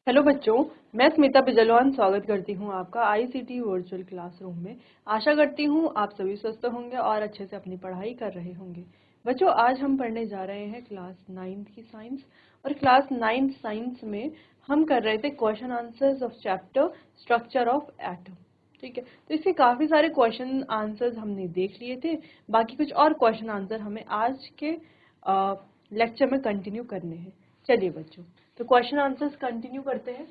Hello बच्चों, मैं स्मिता बिजलवान स्वागत करती हूँ आपका आईसीटी वर्चुअल क्लासरूम में। आशा करती हूँ आप सभी स्वस्थ होंगे और अच्छे से अपनी पढ़ाई कर रहे होंगे। बच्चों, आज हम पढ़ने जा रहे हैं क्लास 9th की साइंस। और क्लास 9th साइंस में हम कर रहे थे question answers of chapter structure of atom. ठीक है, तो इसके काफ़ी सारे क्वेश्चन आंसर्स हमने देख लिए थे। बाकी कुछ और क्वेश्चन आंसर हमें आज के लेक्चर में कंटिन्यू करने हैं। चलिए बच्चों, तो क्वेश्चन आंसर्स कंटिन्यू करते हैं।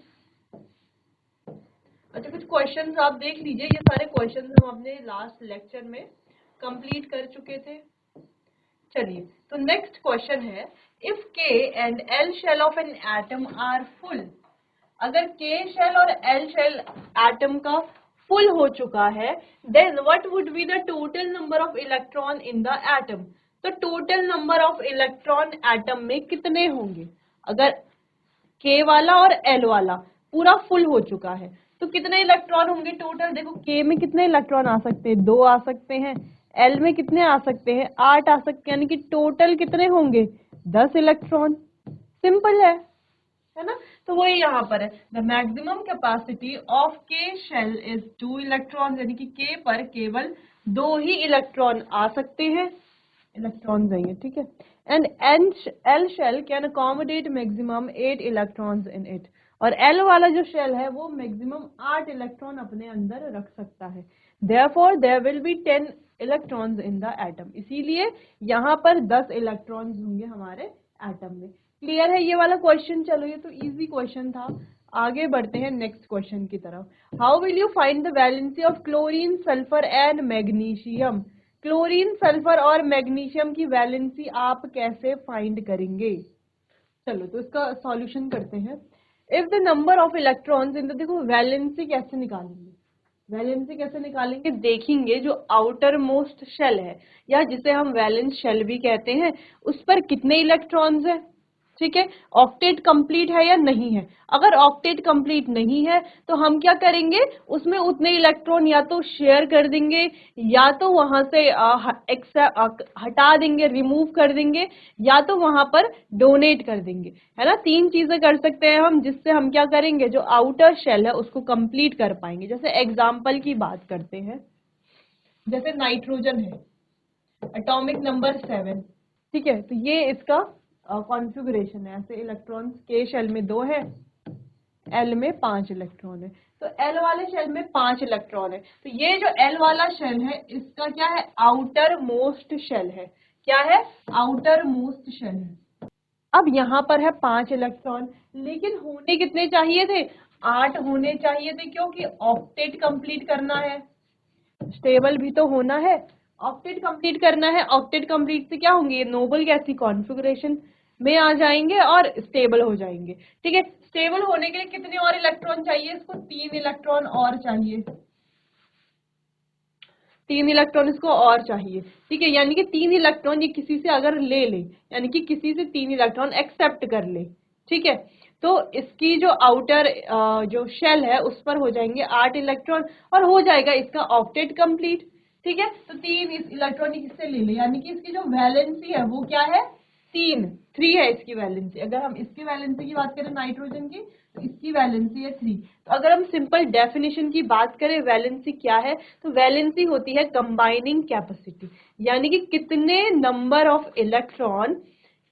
अच्छा, कुछ क्वेश्चंस आप देख लीजिए। ये सारे क्वेश्चंस हम अपने लास्ट लेक्चर में कंप्लीट कर चुके थे। चलिए, तो नेक्स्ट क्वेश्चन है, if K and L shell of an atom are full. अगर के शेल और एल शेल एटम का फुल हो चुका है, then what would be the total number of electron in the atom. तो total number of electron atom में कितने होंगे? अगर के वाला और एल वाला पूरा फुल हो चुका है तो कितने इलेक्ट्रॉन होंगे टोटल? देखो, के में कितने इलेक्ट्रॉन आ सकते हैं? 2 आ सकते हैं। एल में कितने आ सकते हैं? 8 आ सकते हैं। यानी कि टोटल कितने होंगे? 10 इलेक्ट्रॉन। सिंपल है ना? तो वही यहाँ पर है, द मैक्सिमम कैपेसिटी ऑफ के शेल इज 2 इलेक्ट्रॉन। यानी कि के पर केवल 2 ही इलेक्ट्रॉन आ सकते हैं। इलेक्ट्रॉन चाहिए, ठीक है। And L shell can accommodate maximum 8 electrons in it. और एल वाला जो शेल है वो मैक्सिमम 8 इलेक्ट्रॉन अपने अंदर रख सकता है। Therefore there will be 10 electrons in the atom. इसीलिए यहाँ पर 10 इलेक्ट्रॉन्स होंगे हमारे एटम में। क्लियर है ये वाला क्वेश्चन? चलो, ये तो इजी क्वेश्चन था। आगे बढ़ते हैं नेक्स्ट क्वेश्चन की तरफ। How will you find the valency of chlorine, sulphur and magnesium. Chlorine, sulphur और मैग्नीशियम की वैलेंसी आप कैसे फाइंड करेंगे? चलो, तो इसका सॉल्यूशन करते हैं। If the number of electrons in the, देखो वैलेंसी कैसे निकालेंगे? वैलेंसी कैसे निकालेंगे? देखेंगे जो आउटर मोस्ट शेल है या जिसे हम वैलेंस शेल भी कहते हैं, उस पर कितने इलेक्ट्रॉन्स है। ठीक है, ऑक्टेट कंप्लीट है या नहीं है। अगर ऑक्टेट कंप्लीट नहीं है तो हम क्या करेंगे, उसमें उतने इलेक्ट्रॉन या तो शेयर कर देंगे या तो वहां से हटा देंगे, रिमूव कर देंगे, या तो वहां पर डोनेट कर देंगे। है ना, 3 चीजें कर सकते हैं हम, जिससे हम क्या करेंगे, जो आउटर शेल है उसको कंप्लीट कर पाएंगे। जैसे एग्जाम्पल की बात करते हैं, जैसे नाइट्रोजन है, एटॉमिक नंबर 7। ठीक है, तो ये इसका कॉन्फ़िगरेशन है। ऐसे इलेक्ट्रॉन्स के शेल में 2 है, एल में 5 इलेक्ट्रॉन है। तो एल वाले शेल में 5 इलेक्ट्रॉन है। तो ये जो एल वाला शेल है इसका क्या है? आउटर मोस्ट शेल है। क्या है? आउटर मोस्ट शेल है। अब यहाँ पर है 5 इलेक्ट्रॉन, लेकिन होने कितने चाहिए थे? 8 होने चाहिए थे, क्योंकि ऑक्टेट कंप्लीट करना है, स्टेबल भी तो होना है। ऑक्टेट कंप्लीट करना है। ऑक्टेट कंप्लीट से क्या होंगे? नोबल गैस की कॉन्फ़िगरेशन में आ जाएंगे और स्टेबल हो जाएंगे। ठीक है, स्टेबल होने के लिए कितने और इलेक्ट्रॉन चाहिए? इसको 3 इलेक्ट्रॉन और चाहिए। 3 इलेक्ट्रॉन इसको और चाहिए। ठीक है, यानी कि 3 इलेक्ट्रॉन ये किसी से अगर ले ले, यानी कि किसी से 3 इलेक्ट्रॉन एक्सेप्ट कर ले, ठीक है, तो इसकी जो आउटर जो शेल है उस पर हो जाएंगे 8 इलेक्ट्रॉन और हो जाएगा इसका ऑक्टेट कंप्लीट। ठीक है, तो 3 इस इलेक्ट्रॉन किससे ले ले, यानी कि इसकी जो वैलेंसी है वो क्या है? 3 है इसकी वैलेंसी। अगर हम इसकी वैलेंसी की बात करें नाइट्रोजन की, तो इसकी वैलेंसी है 3। तो अगर हम सिंपल डेफिनेशन की बात करें, वैलेंसी क्या है? तो वैलेंसी होती है कंबाइनिंग कैपेसिटी, यानी कि कितने नंबर ऑफ इलेक्ट्रॉन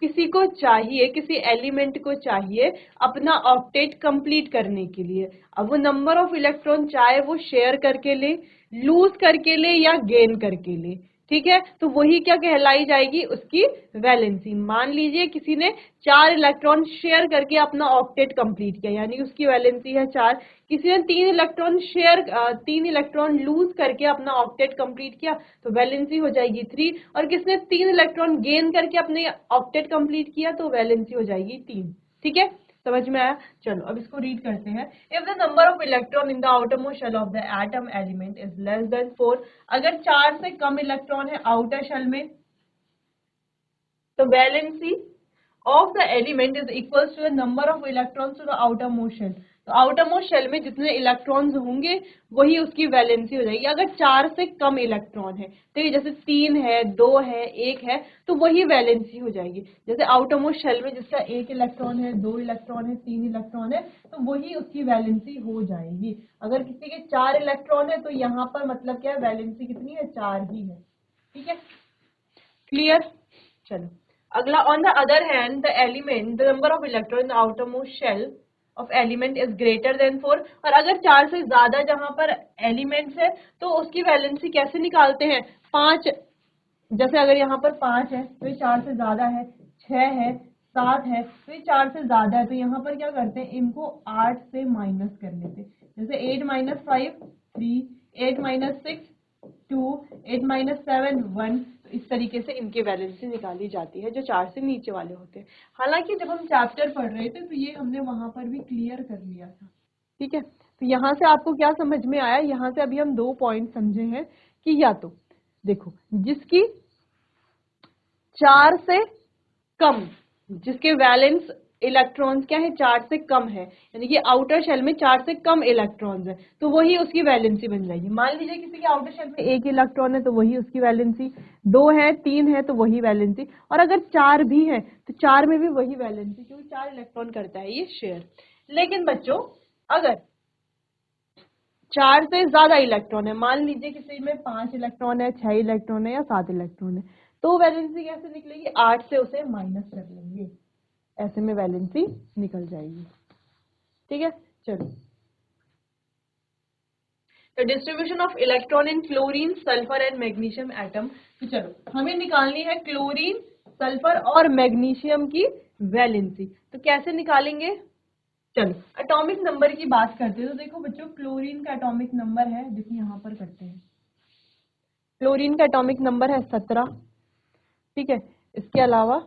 किसी को चाहिए, किसी एलिमेंट को चाहिए अपना ऑक्टेट कंप्लीट करने के लिए। अब वो नंबर ऑफ इलेक्ट्रॉन चाहे वो शेयर करके ले, लूज करके ले या गेन करके ले, ठीक है, तो वही क्या कहलाई जाएगी? उसकी वैलेंसी। मान लीजिए किसी ने 4 इलेक्ट्रॉन शेयर करके अपना ऑक्टेट कंप्लीट किया, यानी उसकी वैलेंसी है 4। किसी ने 3 इलेक्ट्रॉन लूज करके अपना ऑक्टेट कंप्लीट किया तो वैलेंसी हो जाएगी 3। और किसने 3 इलेक्ट्रॉन गेन करके अपने ऑक्टेट कंप्लीट किया तो वैलेंसी हो जाएगी 3। ठीक है, समझ में आया? चलो, अब इसको रीड करते हैं। If the number of electron in the outermost shell of the atom element is less than 4, अगर 4 से कम इलेक्ट्रॉन है आउटर शेल में, तो valency of the element is equals to the number of electrons to the outermost shell. तो outermost shell में जितने electrons होंगे वही उसकी वैलेंसी हो जाएगी। अगर 4 से कम इलेक्ट्रॉन है, तो ये जैसे 3 है, 2 है, 1 है, तो वही वैलेंसी हो जाएगी। जैसे आउटर मोस्ट शेल में जिसका 1 इलेक्ट्रॉन है, 2 इलेक्ट्रॉन है, 3 इलेक्ट्रॉन है, तो वही उसकी वैलेंसी हो जाएगी। अगर किसी के 4 इलेक्ट्रॉन है तो यहाँ पर मतलब क्या है, वैलेंसी कितनी है, 4 ही है। ठीक है, क्लियर। चलो अगला, on the other hand the element the number of electron in the outermost shell of element is greater than 4। और अगर 4 से ज्यादा जहां पर एलिमेंट्स है तो उसकी वैलेंसी कैसे निकालते हैं, 5। जैसे अगर यहाँ पर 5 है तो ये 4 से ज्यादा है, 6 है, 7 है तो ये 4 से ज्यादा है, तो यहाँ पर क्या करते हैं, इनको 8 से माइनस कर लेते हैं। जैसे 8 माइनस 5 3, 8 माइनस 6 2, 8 माइनस 7 1। तो इस तरीके से इनकी वैलेंसी निकाली जाती है जो 4 से नीचे वाले होते हैं। हालांकि जब हम चैप्टर पढ़ रहे थे तो ये हमने वहां पर भी क्लियर कर लिया था। ठीक है, तो यहाँ से आपको क्या समझ में आया, यहाँ से अभी हम 2 पॉइंट समझे हैं कि या तो देखो जिसकी 4 से कम, जिसके वैलेंस इलेक्ट्रॉन्स क्या है, 4 से कम है, यानी कि आउटर शेल में 4 से कम इलेक्ट्रॉन्स है, तो वही उसकी वैलेंसी बन जाएगी। मान लीजिए किसी के आउटर शेल में 1 इलेक्ट्रॉन है तो वही उसकी वैलेंसी, 2 है, 3 है तो वही वैलेंसी, और अगर 4 भी है तो 4 में भी वही वैलेंसी, क्योंकि 4 इलेक्ट्रॉन करता है ये शेयर। लेकिन बच्चों अगर 4 से ज्यादा इलेक्ट्रॉन है, मान लीजिए किसी में 5 इलेक्ट्रॉन है, 6 इलेक्ट्रॉन है या 7 इलेक्ट्रॉन है, तो वैलेंसी कैसे निकलेगी, 8 से उसे माइनस कर लेंगे, ऐसे में वैलेंसी निकल जाएगी। ठीक है, चलो the distribution of electron in chlorine, sulphur and magnesium atom. तो चलो हमें निकालनी है क्लोरीन, सल्फर और मैग्नीशियम की वैलेंसी। तो कैसे निकालेंगे, चलो एटॉमिक नंबर की बात करते हैं। तो देखो बच्चों, क्लोरीन का एटॉमिक नंबर है, देखो यहाँ पर करते हैं, क्लोरीन का एटॉमिक नंबर है 17। ठीक है, इसके अलावा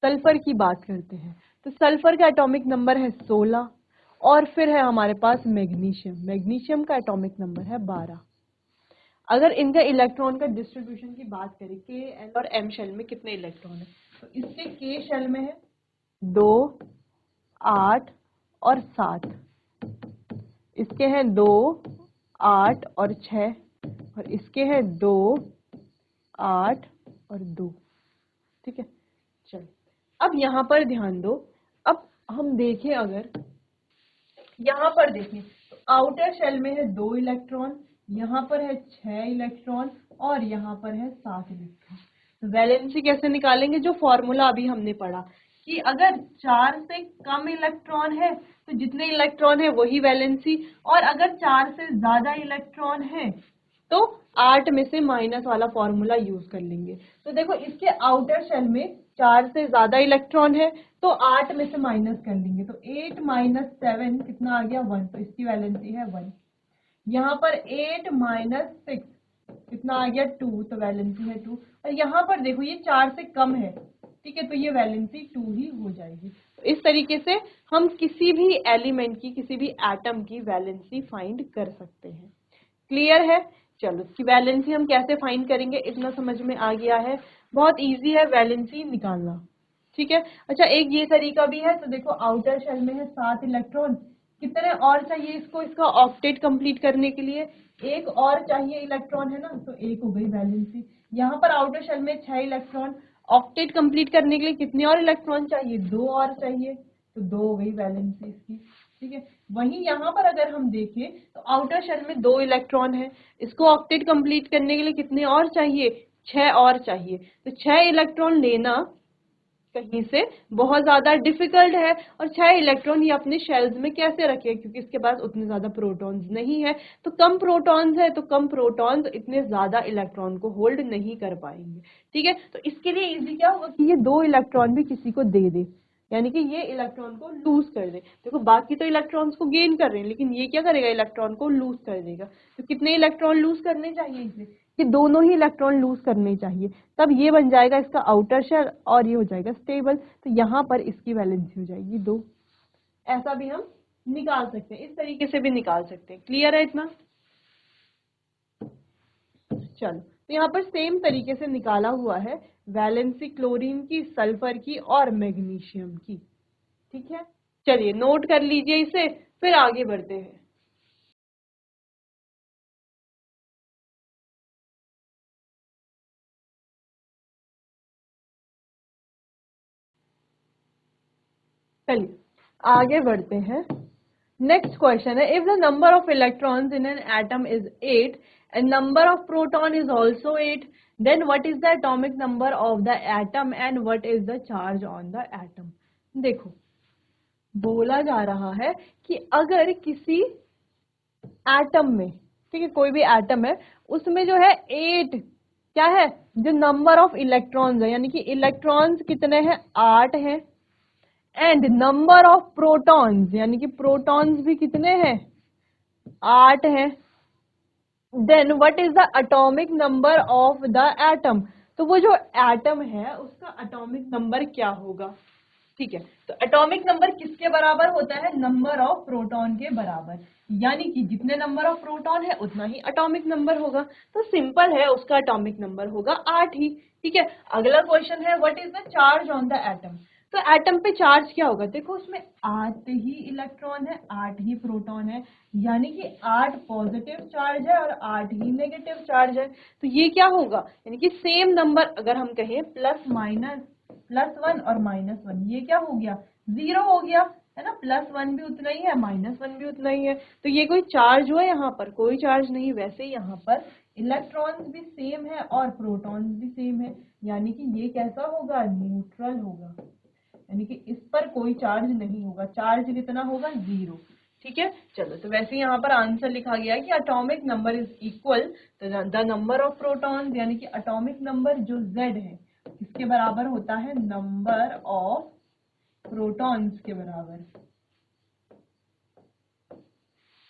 सल्फर की बात करते हैं, तो सल्फर का एटॉमिक नंबर है 16। और फिर है हमारे पास मैग्नीशियम, मैग्नीशियम का एटॉमिक नंबर है 12। अगर इनका इलेक्ट्रॉन का डिस्ट्रीब्यूशन की बात करें, के, एल और एम शेल में कितने इलेक्ट्रॉन है, तो इसके के शेल में है 2, 8 और 7, इसके हैं 2, 8 और 6, और इसके हैं 2, 8 और 2। ठीक है, चलो अब यहाँ पर ध्यान दो। अब हम देखें, अगर यहाँ पर देखें तो आउटर शेल में है 2 इलेक्ट्रॉन, यहाँ पर है 6 इलेक्ट्रॉन और यहाँ पर है 7 इलेक्ट्रॉन। वैलेंसी कैसे निकालेंगे, जो फॉर्मूला अभी हमने पढ़ा कि अगर 4 से कम इलेक्ट्रॉन है तो जितने इलेक्ट्रॉन है वही वैलेंसी, और अगर 4 से ज्यादा इलेक्ट्रॉन है तो 8 में से माइनस वाला फॉर्मूला यूज कर लेंगे। तो देखो इसके आउटर शेल में 4 से ज्यादा इलेक्ट्रॉन है तो 8 में से माइनस कर लेंगे, तो 8 माइनस 7 कितना आ गया, 1, तो इसकी वैलेंसी है 1। यहाँ पर 8 माइनस 6 कितना आ गया, 2, तो वैलेंसी है 2। और यहाँ पर देखो ये 4 से कम है, ठीक है, तो ये वैलेंसी 2 ही हो जाएगी। तो इस तरीके से हम किसी भी एलिमेंट की, किसी भी एटम की वैलेंसी फाइंड कर सकते हैं। क्लियर है, चलो इसकी वैलेंसी हम कैसे फाइंड करेंगे, इतना समझ में आ गया है, बहुत इजी है वैलेंसी निकालना। ठीक है, अच्छा एक ये तरीका भी है। तो देखो आउटर शेल में है 7 इलेक्ट्रॉन, कितने और चाहिए इसको, इसका ऑक्टेट कंप्लीट करने के लिए एक और चाहिए इलेक्ट्रॉन, है ना, तो 1 हो गई वैलेंसी। यहाँ पर आउटर शेल में 6 इलेक्ट्रॉन, ऑक्टेट कंप्लीट करने के लिए कितने और इलेक्ट्रॉन चाहिए, 2 और चाहिए, तो 2 हो गई वैलेंसी इसकी। ठीक है, वहीं यहाँ पर अगर हम देखें तो आउटर शेल में 2 इलेक्ट्रॉन है, इसको ऑक्टेट कंप्लीट करने के लिए कितने और चाहिए, 6 और चाहिए। तो 6 इलेक्ट्रॉन लेना कहीं से बहुत ज्यादा डिफिकल्ट है, और 6 इलेक्ट्रॉन ये अपने शेल्स में कैसे रखे, क्योंकि इसके पास उतने ज्यादा प्रोटॉन्स नहीं है, तो कम प्रोटॉन्स है, तो कम प्रोटॉन्स इतने ज्यादा इलेक्ट्रॉन को होल्ड नहीं कर पाएंगे। ठीक है, तो इसके लिए इजी क्या होगा कि ये 2 इलेक्ट्रॉन भी किसी को दे दे, यानी कि ये इलेक्ट्रॉन को लूज कर दे। देखो बाकी तो इलेक्ट्रॉन्स को गेन कर रहे हैं, लेकिन ये क्या करेगा, इलेक्ट्रॉन को लूज कर देगा। तो कितने इलेक्ट्रॉन लूज करने चाहिए इसे, कि दोनों ही इलेक्ट्रॉन लूज करने चाहिए, तब ये बन जाएगा इसका आउटर शेल और ये हो जाएगा स्टेबल। तो यहाँ पर इसकी वैलेंसी हो जाएगी 2। ऐसा भी हम निकाल सकते हैं, इस तरीके से भी निकाल सकते हैं। क्लियर है इतना, चलो तो यहाँ पर सेम तरीके से निकाला हुआ है वैलेंसी क्लोरीन की, सल्फर की और मैग्नीशियम की। ठीक है, चलिए नोट कर लीजिए इसे, फिर आगे बढ़ते हैं। चलिए आगे बढ़ते हैं। नेक्स्ट क्वेश्चन है, if the number of electrons in an atom is 8 and number of proton is also 8, then what is the atomic number of the atom and what is the charge on the atom. देखो, बोला जा रहा है कि अगर किसी atom में, ठीक है, कोई भी एटम है, उसमें जो है 8 क्या है, जो नंबर ऑफ इलेक्ट्रॉन्स है, यानी कि इलेक्ट्रॉन्स कितने हैं, 8 हैं, एंड नंबर ऑफ प्रोटॉन्स यानी कि प्रोटॉन्स भी कितने हैं, 8 हैं, then what is the atomic number of the atom. तो वो जो एटम है उसका एटॉमिक नंबर क्या होगा। ठीक है, तो एटॉमिक नंबर किसके बराबर होता है, नंबर ऑफ प्रोटॉन के बराबर, यानी कि जितने नंबर ऑफ प्रोटॉन है उतना ही एटॉमिक नंबर होगा। तो सिंपल है, उसका एटॉमिक नंबर होगा 8 ही। ठीक है, अगला क्वेश्चन है, what is the charge on the atom. तो एटम पे चार्ज क्या होगा, देखो उसमें 8 ही इलेक्ट्रॉन है, 8 ही प्रोटॉन है, यानी कि 8 पॉजिटिव चार्ज है और 8 ही नेगेटिव चार्ज है। तो ये क्या होगा, यानी कि सेम नंबर अगर हम कहें +1 और -1, ये क्या हो गया, 0 हो गया, है ना, +1 भी उतना ही है, -1 भी उतना ही है। तो ये कोई चार्ज हुआ, यहाँ पर कोई चार्ज नहीं। वैसे यहाँ पर इलेक्ट्रॉन्स भी सेम है और प्रोटॉन्स भी सेम है, यानी कि ये कैसा होगा, न्यूट्रल होगा, यानी कि इस पर कोई चार्ज नहीं होगा। चार्ज कितना होगा, 0। ठीक है, चलो, तो वैसे यहाँ पर आंसर लिखा गया है कि atomic number is equal the number of protons, यानी कि एटॉमिक नंबर जो Z है किसके बराबर होता है, नंबर ऑफ प्रोटॉन्स के बराबर।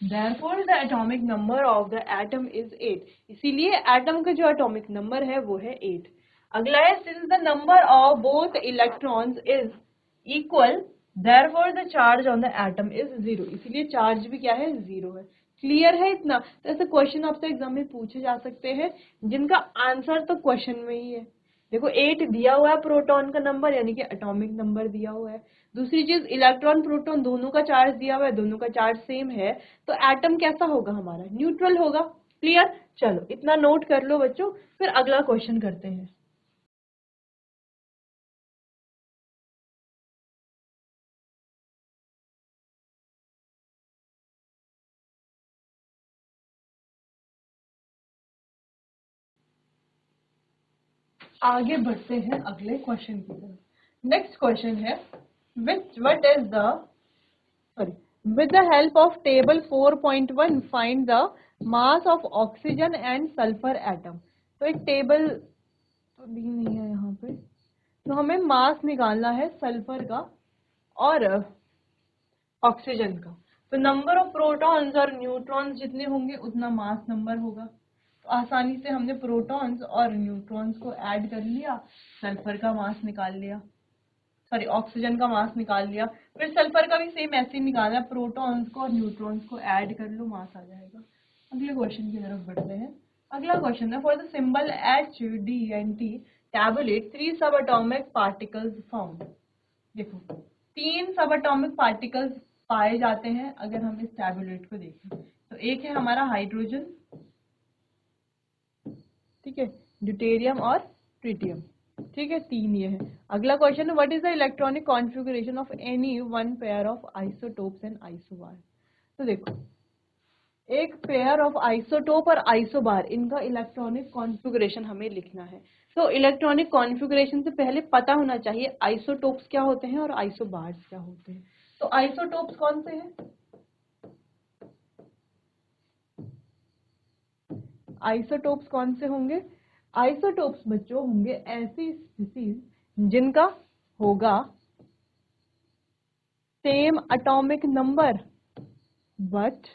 Therefore the atomic number of the atom is 8, इसीलिए एटम का जो एटॉमिक नंबर है वो है 8। अगला है, since the number of both electrons is equal therefore the charge on the atom is 0, इसीलिए चार्ज भी क्या है, 0 है। क्लियर है इतना। तो ऐसे क्वेश्चन आपसे एग्जाम में पूछे जा सकते हैं जिनका आंसर तो क्वेश्चन में ही है। देखो 8 दिया हुआ है प्रोटॉन का नंबर, यानी कि एटॉमिक नंबर दिया हुआ है। दूसरी चीज, इलेक्ट्रॉन प्रोटॉन दोनों का चार्ज दिया हुआ है, दोनों का चार्ज सेम है, तो एटम कैसा होगा हमारा, न्यूट्रल होगा। क्लियर, चलो इतना नोट कर लो बच्चों, फिर अगला क्वेश्चन करते हैं। आगे बढ़ते हैं अगले क्वेश्चन की तरफ। नेक्स्ट क्वेश्चन है, विच what is the sorry, with the help of table 4.1 find the mass of oxygen and sulfur atom। तो एक टेबल तो दी नहीं है यहाँ पे, तो हमें मास निकालना है सल्फर का और ऑक्सीजन का। तो नंबर ऑफ प्रोटॉन्स और न्यूट्रॉन्स जितने होंगे उतना मास नंबर होगा। तो आसानी से हमने प्रोटॉन्स और न्यूट्रॉन्स को ऐड कर लिया, सल्फर का मास निकाल लिया, सॉरी ऑक्सीजन का मास निकाल लिया। फिर सल्फर का भी सेम ऐसे ही निकालना, प्रोटॉन्स को और न्यूट्रॉन्स को ऐड कर लो, मास आ जाएगा। अगले क्वेश्चन की तरफ बढ़ते हैं। अगला क्वेश्चन है, for the symbol HDNT tabulate 3 सब एटॉमिक पार्टिकल्स फाउंड। देखो 3 सब एटॉमिक पार्टिकल्स पाए जाते हैं अगर हम इस टैबुलेट को देखें। तो एक है हमारा हाइड्रोजन, ठीक है, ड्यूटेरियम और ट्रिटियम। ठीक है, 3 ये है। अगला क्वेश्चन है, what is the electronic configuration of any one pair of isotopes and isobar. तो देखो एक पेयर ऑफ आइसोटोप और आइसोबार, इनका इलेक्ट्रॉनिक कॉन्फ़िगरेशन हमें लिखना है। तो इलेक्ट्रॉनिक कॉन्फ़िगरेशन से पहले पता होना चाहिए आइसोटोप्स क्या होते हैं और आइसोबार्स क्या होते हैं। तो आइसोटोप्स कौन से हैं, आइसोटोप्स कौन से होंगे, आइसोटोप्स बच्चों होंगे ऐसी स्पीसीज जिनका होगा same atomic number but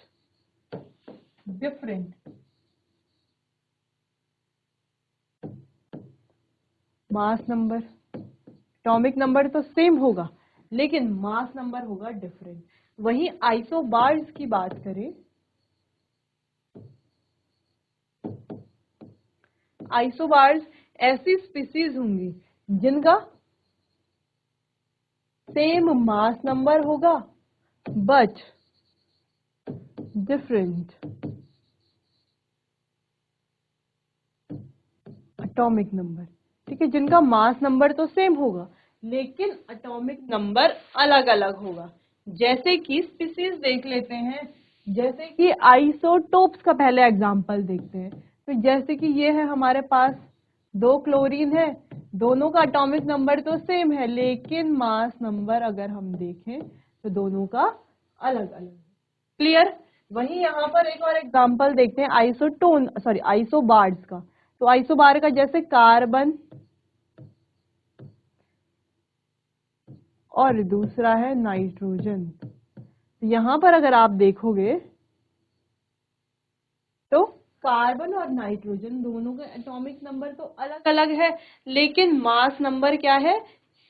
different mass number. Atomic number तो सेम होगा लेकिन मास नंबर होगा डिफरेंट। वहीं आइसोबार्स की बात करें आइसोबार्स ऐसी स्पीसीज होंगी जिनका सेम मास नंबर होगा बट डिफरेंट एटॉमिक नंबर। ठीक है, जिनका मास नंबर तो सेम होगा लेकिन एटॉमिक नंबर अलग अलग होगा। जैसे कि स्पीसीज देख लेते हैं, जैसे कि आइसोटोप्स का पहले एग्जांपल देखते हैं। तो जैसे कि ये है हमारे पास दो क्लोरीन है, दोनों का एटॉमिक नंबर तो सेम है लेकिन मास नंबर अगर हम देखें तो दोनों का अलग अलग है। क्लियर। वहीं यहाँ पर एक और एग्जांपल देखते हैं आइसोबार्स का। तो आइसोबार का जैसे कार्बन और दूसरा है नाइट्रोजन। यहां पर अगर आप देखोगे तो कार्बन और नाइट्रोजन दोनों के एटॉमिक नंबर तो अलग अलग है लेकिन मास नंबर क्या है,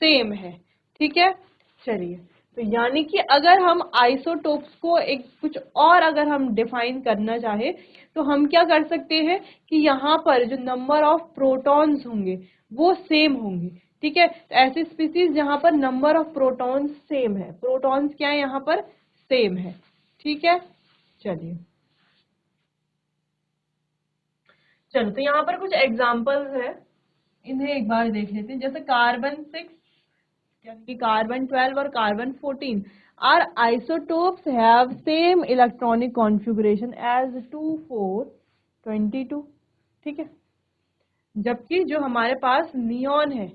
सेम है। ठीक है, चलिए, तो यानी कि अगर हम आइसोटोप्स को एक कुछ और अगर हम डिफाइन करना चाहे तो हम क्या कर सकते हैं कि यहाँ पर जो नंबर ऑफ प्रोटॉन्स होंगे वो सेम होंगे। ठीक है, तो ऐसी स्पीसीज जहां पर नंबर ऑफ प्रोटॉन्स सेम है, प्रोटॉन्स क्या है यहाँ पर, सेम है। ठीक है, चलिए, चलो तो यहाँ पर कुछ एग्जांपल्स है, इन्हें एक बार देख लेते हैं। जैसे कार्बन 6 यानी कि कार्बन 12 और carbon 14 are isotopes have same electronic configuration as 2 4 22। ठीक है, जबकि जो हमारे पास नियॉन है,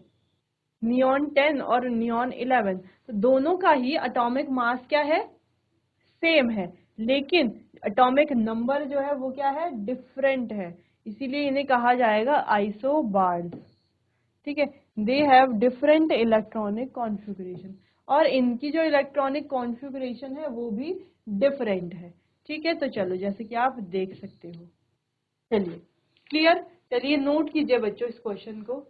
नियॉन 10 और नियॉन 11, तो दोनों का ही एटॉमिक मास क्या है, सेम है लेकिन एटॉमिक नंबर जो है वो क्या है, डिफरेंट है। इसीलिए इन्हें कहा जाएगा आइसोबार्स। ठीक है, they have different electronic configuration और इनकी जो इलेक्ट्रॉनिक कॉन्फ़िगरेशन है वो भी डिफरेंट है। ठीक है, तो चलो जैसे कि आप देख सकते हो। चलिए, क्लियर। चलिए नोट कीजिए बच्चों इस क्वेश्चन को।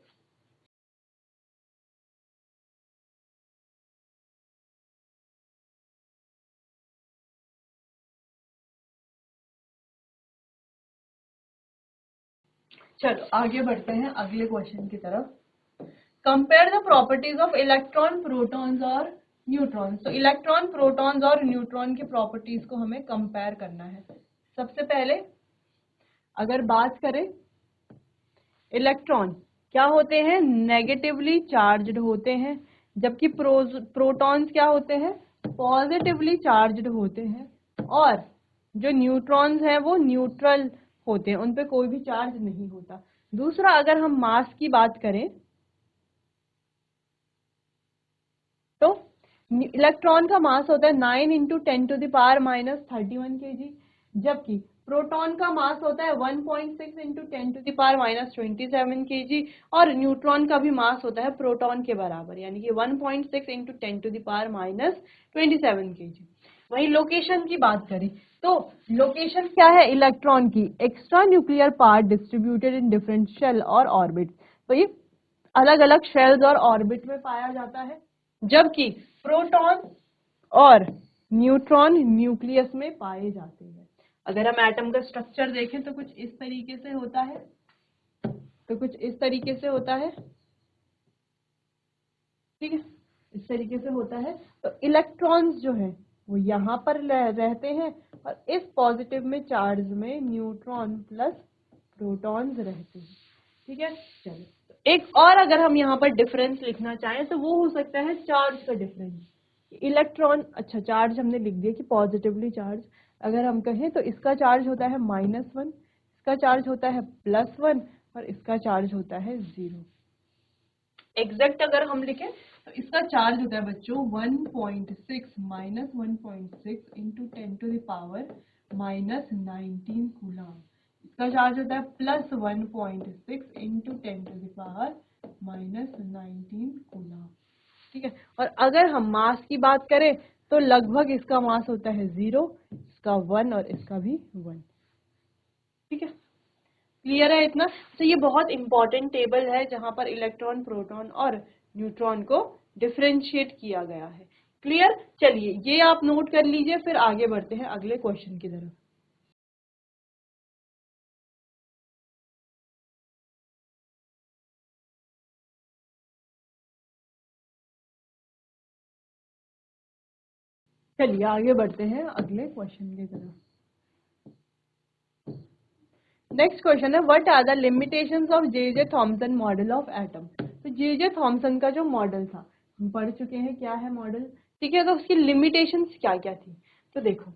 चलो आगे बढ़ते हैं अगले क्वेश्चन की तरफ। Compare the properties of electron, protons और न्यूट्रॉन्स। तो इलेक्ट्रॉन, प्रोटॉन्स और न्यूट्रॉन की प्रॉपर्टीज को हमें कंपेयर करना है। सबसे पहले अगर बात करें, इलेक्ट्रॉन क्या होते हैं, नेगेटिवली चार्ज्ड होते हैं, जबकि प्रोटॉन्स क्या होते हैं, पॉजिटिवली चार्ज्ड होते हैं। और जो न्यूट्रॉन्स हैं वो न्यूट्रल होते हैं, उन पे कोई भी चार्ज नहीं होता। दूसरा, अगर हम मास की बात करें तो इलेक्ट्रॉन का मास होता है 9 × 10⁻⁻31 kg, जबकि प्रोटॉन का मास होता है 1.6 × 10⁻27 kg और न्यूट्रॉन का भी मास होता है प्रोटॉन के बराबर यानी कि 1.6 × 10⁻27 kg। वही लोकेशन की बात करें तो लोकेशन क्या है इलेक्ट्रॉन की, extra nuclear part distributed in different shell और ऑर्बिट। तो ये अलग अलग शेल्स और ऑर्बिट में पाया जाता है, जबकि प्रोटॉन और न्यूट्रॉन न्यूक्लियस में पाए जाते हैं। अगर हम एटम का स्ट्रक्चर देखें तो कुछ इस तरीके से होता है, तो कुछ इस तरीके से होता है। ठीक है, इस तरीके से होता है। तो इलेक्ट्रॉन्स जो है वो यहाँ पर रहते हैं और इस पॉजिटिव में चार्ज में न्यूट्रॉन प्लस प्रोटॉन्स रहते हैं। ठीक है, चलो एक और अगर हम यहाँ पर डिफरेंस लिखना चाहें तो वो हो सकता है चार्ज का डिफरेंस। इलेक्ट्रॉन, अच्छा चार्ज हमने लिख दिया कि पॉजिटिवली चार्ज, अगर हम कहें तो इसका चार्ज होता है -1, इसका चार्ज होता है +1 और इसका चार्ज होता है 0। एग्जैक्ट अगर हम लिखें तो इसका चार्ज होता है बच्चों 1.6 -1.6 इंटू 10⁻⁻19 कूलम। इसका चार्ज होता है +1.6 इंटू 10⁻⁻19 कूलम। ठीक है, और अगर हम मास की बात करें तो लगभग इसका मास होता है 0, इसका 1 और इसका भी 1। ठीक है, क्लियर है इतना। तो ये बहुत इंपॉर्टेंट टेबल है जहां पर इलेक्ट्रॉन, प्रोटॉन और न्यूट्रॉन को डिफरेंशिएट किया गया है। क्लियर, चलिए ये आप नोट कर लीजिए, फिर आगे बढ़ते हैं अगले क्वेश्चन की तरफ। चलिए आगे बढ़ते हैं अगले क्वेश्चन की तरफ। नेक्स्ट क्वेश्चन है what are the limitations of J Thomson model of atom. तो जे थॉमसन का जो मॉडल था हम पढ़ चुके हैं क्या है मॉडल, ठीक है। तो उसकी लिमिटेशंस क्या क्या थी, तो देखो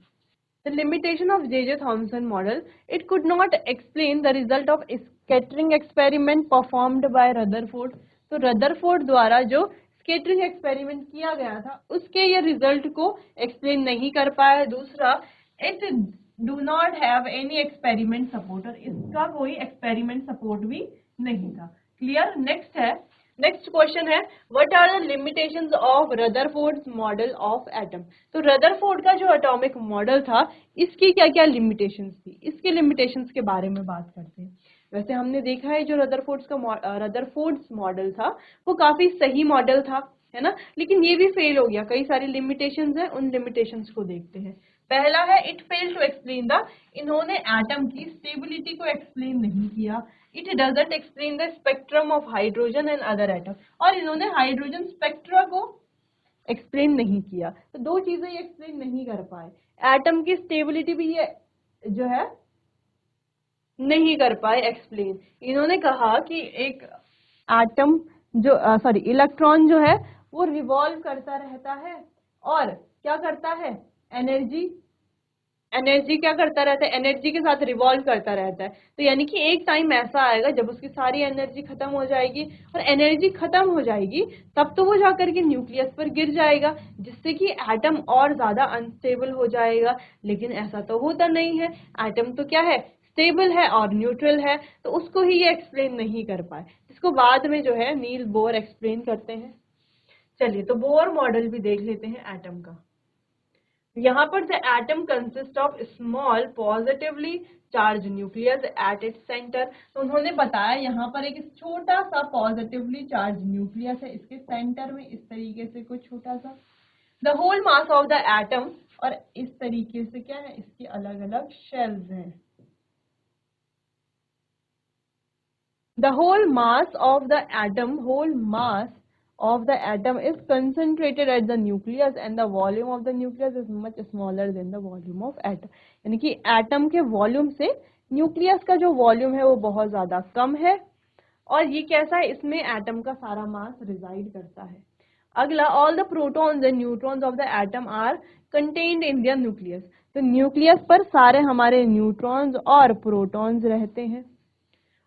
the limitation of J.J. Thomson model, it could not explain the result of scattering experiment performed by Rutherford। तो रदरफोर्ड द्वारा जो स्केटरिंग एक्सपेरिमेंट किया गया था उसके ये रिजल्ट को एक्सप्लेन नहीं कर पाया। दूसरा, it do not have any experiment support, और इसका कोई एक्सपेरिमेंट सपोर्ट भी नहीं था। क्लियर। नेक्स्ट है, नेक्स्ट क्वेश्चन है what are the limitations of Rutherford's model of atom. तो रदरफोर्ड का जो एटॉमिक मॉडल था इसकी क्या क्या लिमिटेशंस थी, इसके लिमिटेशंस के बारे में बात करते हैं। वैसे हमने देखा है जो रदरफोर्ड्स मॉडल था वो काफी सही मॉडल था, है ना, लेकिन ये भी फेल हो गया। कई सारी लिमिटेशंस हैं, उन लिमिटेशंस को देखते हैं। पहला है it fail to explain the, इन्होंने एटम की स्टेबिलिटी को एक्सप्लेन नहीं किया। It doesn't explain the spectrum of hydrogen and other atom, और इन्होंने हाइड्रोजन स्पेक्ट्रा को एक्सप्लेन नहीं किया। तो दो चीजें ये एक्सप्लेन नहीं कर पाए, एटम की स्टेबिलिटी भी ये जो है नहीं कर पाए एक्सप्लेन। इन्होंने कहा कि एक एटम जो सॉरी इलेक्ट्रॉन जो है वो रिवॉल्व करता रहता है और क्या करता है, एनर्जी एनर्जी क्या करता रहता है, एनर्जी के साथ रिवॉल्व करता रहता है। तो यानी कि एक टाइम ऐसा आएगा जब उसकी सारी एनर्जी खत्म हो जाएगी, और एनर्जी खत्म हो जाएगी तब तो वो जाकर के न्यूक्लियस पर गिर जाएगा, जिससे कि एटम और ज्यादा अनस्टेबल हो जाएगा। लेकिन ऐसा तो होता नहीं है, एटम तो क्या है, स्टेबल है और न्यूट्रल है। तो उसको ही ये एक्सप्लेन नहीं कर पाए, जिसको बाद में जो है नील बोर एक्सप्लेन करते हैं। चलिए तो बोर मॉडल भी देख लेते हैं एटम का। यहाँ पर the atom consist of small positively charge nucleus at its centre. तो उन्होंने बताया यहाँ पर एक छोटा सा पॉजिटिवली चार्ज न्यूक्लियस है, इसके सेंटर में इस तरीके से कुछ छोटा सा। The whole mass of the atom, और इस तरीके से क्या है, इसके अलग अलग शेल्स हैं। The whole mass of the atom, whole mass of the atom is concentrated at the nucleus and the volume of the nucleus is much smaller than the volume of atom। यानी कि atom के volume से nucleus का जो volume है वो बहुत ज्यादा कम है, और ये कैसा है, इसमें एटम का सारा मास रिजाइड करता है। अगला, all the protons and neutrons of the atom are contained in the nucleus. तो न्यूक्लियस पर सारे हमारे न्यूट्रॉन्स और प्रोटॉन्स रहते हैं।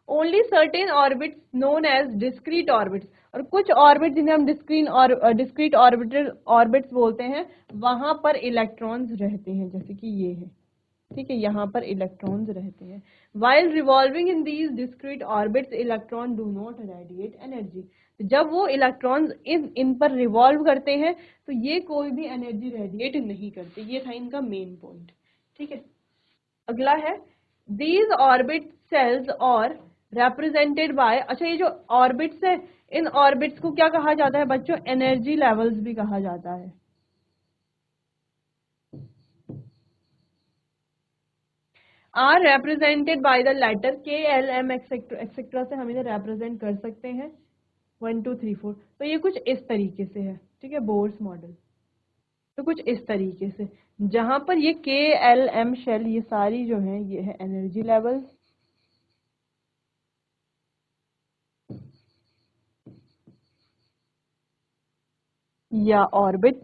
Only certain orbits known as discrete orbits, और कुछ ऑर्बिट जिन्हें हम डिस्क्रीट ऑर्बिटल ऑर्बिट्स बोलते हैं वहां पर इलेक्ट्रॉन्स रहते हैं, जैसे कि ये है, ठीक है, यहाँ पर इलेक्ट्रॉन्स रहते हैं। While revolving in these discrete orbits electron do not radiate energy. जब वो इलेक्ट्रॉन्स इन पर रिवॉल्व करते हैं तो ये कोई भी एनर्जी रेडिएट नहीं करते। ये था इनका मेन पॉइंट, ठीक है। अगला है दीज ऑर्बिट सेल्स और represented बाय, अच्छा ये जो ऑर्बिट्स है इन ऑर्बिट्स को क्या कहा जाता है बच्चों, एनर्जी लेवल्स भी कहा जाता है। Are represented by the letter K L M etcetera से हम इन्हें represent कर सकते हैं 1 2 3 4। तो ये कुछ इस तरीके से है, ठीक है, बोर्स मॉडल। तो कुछ इस तरीके से जहां पर ये के एल एम शेल ये सारी जो है ये है एनर्जी लेवल्स, या ऑर्बिट,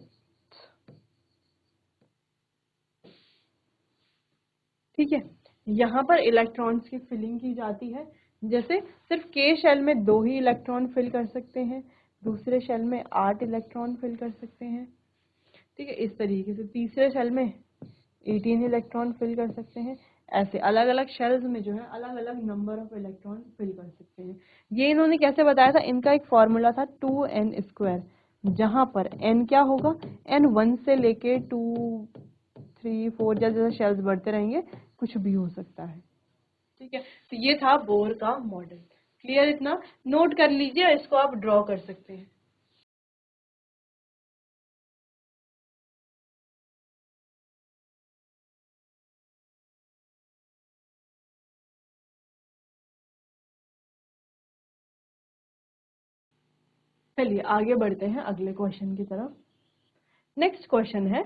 ठीक है। यहाँ पर इलेक्ट्रॉन्स की फिलिंग की जाती है, जैसे सिर्फ के शेल में 2 ही इलेक्ट्रॉन फिल कर सकते हैं, दूसरे शेल में 8 इलेक्ट्रॉन फिल कर सकते हैं, ठीक है, इस तरीके से तीसरे शेल में 18 इलेक्ट्रॉन फिल कर सकते हैं। ऐसे अलग अलग शेल्स में जो है अलग अलग नंबर ऑफ इलेक्ट्रॉन फिल कर सकते हैं। ये इन्होंने कैसे बताया था, इनका एक फॉर्मूला था 2n², जहां पर n क्या होगा, n 1 से लेके 2 3 4 जैसे जैसे शेल्स बढ़ते रहेंगे कुछ भी हो सकता है, ठीक है। तो ये था बोर का मॉडल। क्लियर, इतना नोट कर लीजिए, इसको आप ड्रॉ कर सकते हैं। चलिए आगे बढ़ते हैं अगले क्वेश्चन की तरफ। नेक्स्ट क्वेश्चन है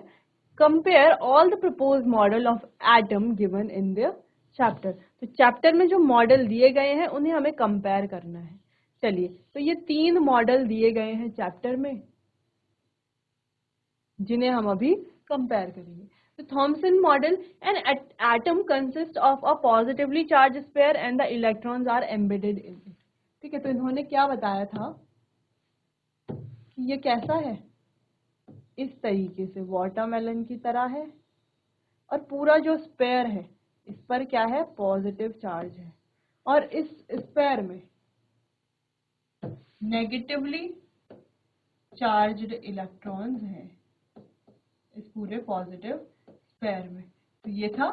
compare all the propose model of atom given in the chapter. तो चैप्टर में जो मॉडल दिए गए हैं उन्हें हमें कंपेयर करना है। चलिए, तो ये 3 मॉडल दिए गए हैं चैप्टर में जिन्हें हम अभी कंपेयर करेंगे। तो Thomson model, an atom consist of a positively charge sphere and the electrons are embedded in it. ठीक है, तो इन्होंने क्या बताया था कि ये कैसा है, इस तरीके से वाटरमेलन की तरह है और पूरा जो स्फीयर है इस पर क्या है, पॉजिटिव चार्ज है और इस स्फीयर में नेगेटिवली चार्ज्ड इलेक्ट्रॉन्स हैं इस पूरे पॉजिटिव स्फीयर में। तो ये था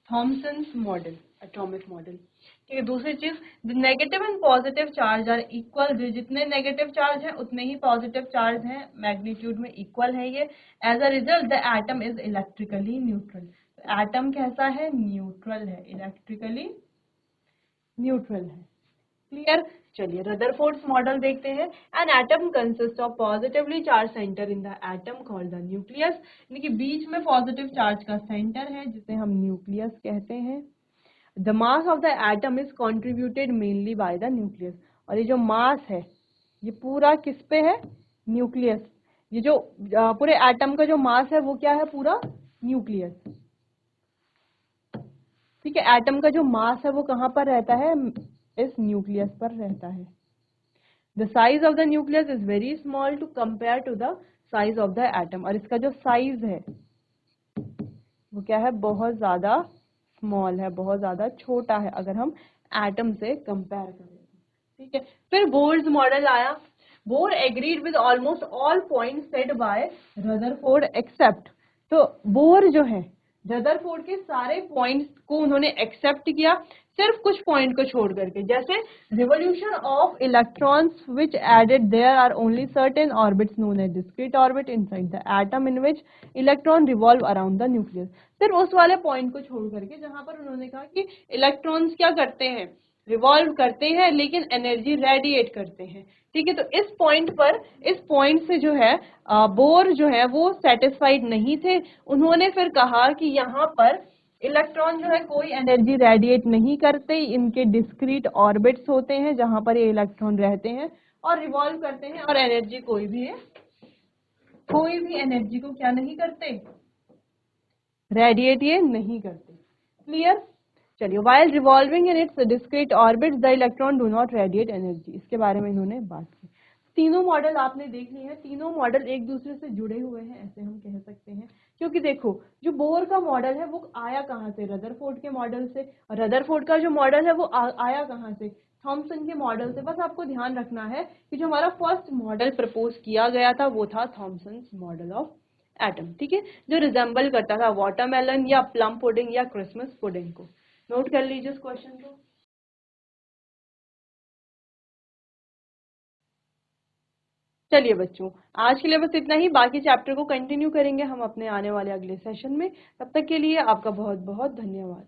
थॉमसन्स मॉडल, एटॉमिक मॉडल। ठीक है, दूसरी चीज, the negative and positive charge are equal. जितने नेगेटिव चार्ज हैं उतने ही पॉजिटिव चार्ज हैं, मैग्नीट्यूड में इक्वल है ये। As a result the atom is electrically neutral. तो एटम कैसा है, न्यूट्रल है, इलेक्ट्रिकली न्यूट्रल है। क्लियर। चलिए रदरफोर्ड्स मॉडल देखते हैं। An atom consist of positively charge centre in the atom called the nucleus. यानी कि बीच में पॉजिटिव चार्ज का सेंटर है जिसे हम न्यूक्लियस कहते हैं। The mass of the atom is contributed mainly by the nucleus. और ये जो मास है ये पूरा किस पे है, न्यूक्लियस। ये जो पूरे एटम का जो मास है वो क्या है, पूरा न्यूक्लियस। ठीक है, एटम का जो मास है वो कहाँ पर रहता है, इस न्यूक्लियस पर रहता है। The size of the nucleus is very small to compare to the size of the atom. और इसका जो साइज है वो क्या है, बहुत ज्यादा स्मॉल है, बहुत ज्यादा छोटा है अगर हम एटम से कंपेयर करें। ठीक है, फिर बोर्स मॉडल आया। Bohr agreed with almost all points said by Rutherford except. तो बोर जो है रदरफोर्ड के सारे पॉइंट्स को उन्होंने एक्सेप्ट किया, सिर्फ कुछ पॉइंट को छोड़ करके। जैसे revolution of electrons which added there are only certain orbits known as discrete orbit inside the atom in which electron revolve around the nucleus. सिर्फ उस वाले पॉइंट को छोड़ करके जहां पर उन्होंने कहा कि इलेक्ट्रॉन्स क्या करते हैं, रिवॉल्व करते हैं लेकिन एनर्जी रेडिएट करते हैं। ठीक है, तो इस पॉइंट से जो है बोर जो है वो सेटिस्फाइड नहीं थे। उन्होंने फिर कहा कि यहाँ पर इलेक्ट्रॉन जो है कोई एनर्जी रेडिएट नहीं करते, इनके डिस्क्रीट ऑर्बिट्स होते हैं जहां पर ये इलेक्ट्रॉन रहते हैं और रिवॉल्व करते हैं और एनर्जी कोई भी एनर्जी को क्या नहीं करते, रेडिएट ये नहीं करते। क्लियर। चलिए, while revolving in its discrete orbits the electron do not radiate energy। इसके बारे में इन्होंने बात की। तीनों मॉडल आपने देख लिए हैं, तीनों मॉडल एक दूसरे से जुड़े हुए हैं ऐसे हम कह सकते हैं। क्योंकि देखो जो बोर का मॉडल है वो आया कहाँ से, रदरफोर्ड के मॉडल से। और रदरफोर्ड का जो मॉडल है वो आया कहाँ से, थॉमसन के मॉडल से। बस आपको ध्यान रखना है कि जो हमारा फर्स्ट मॉडल प्रपोज किया गया था वो था थॉमसन मॉडल ऑफ एटम। ठीक है, जो रिजेंबल करता था वाटरमेलन या प्लम पुडिंग या क्रिसमस पुडिंग को। नोट कर लीजिए इस क्वेश्चन को। चलिए बच्चों, आज के लिए बस इतना ही। बाकी चैप्टर को कंटिन्यू करेंगे हम अपने आने वाले अगले सेशन में। तब तक के लिए आपका बहुत बहुत धन्यवाद।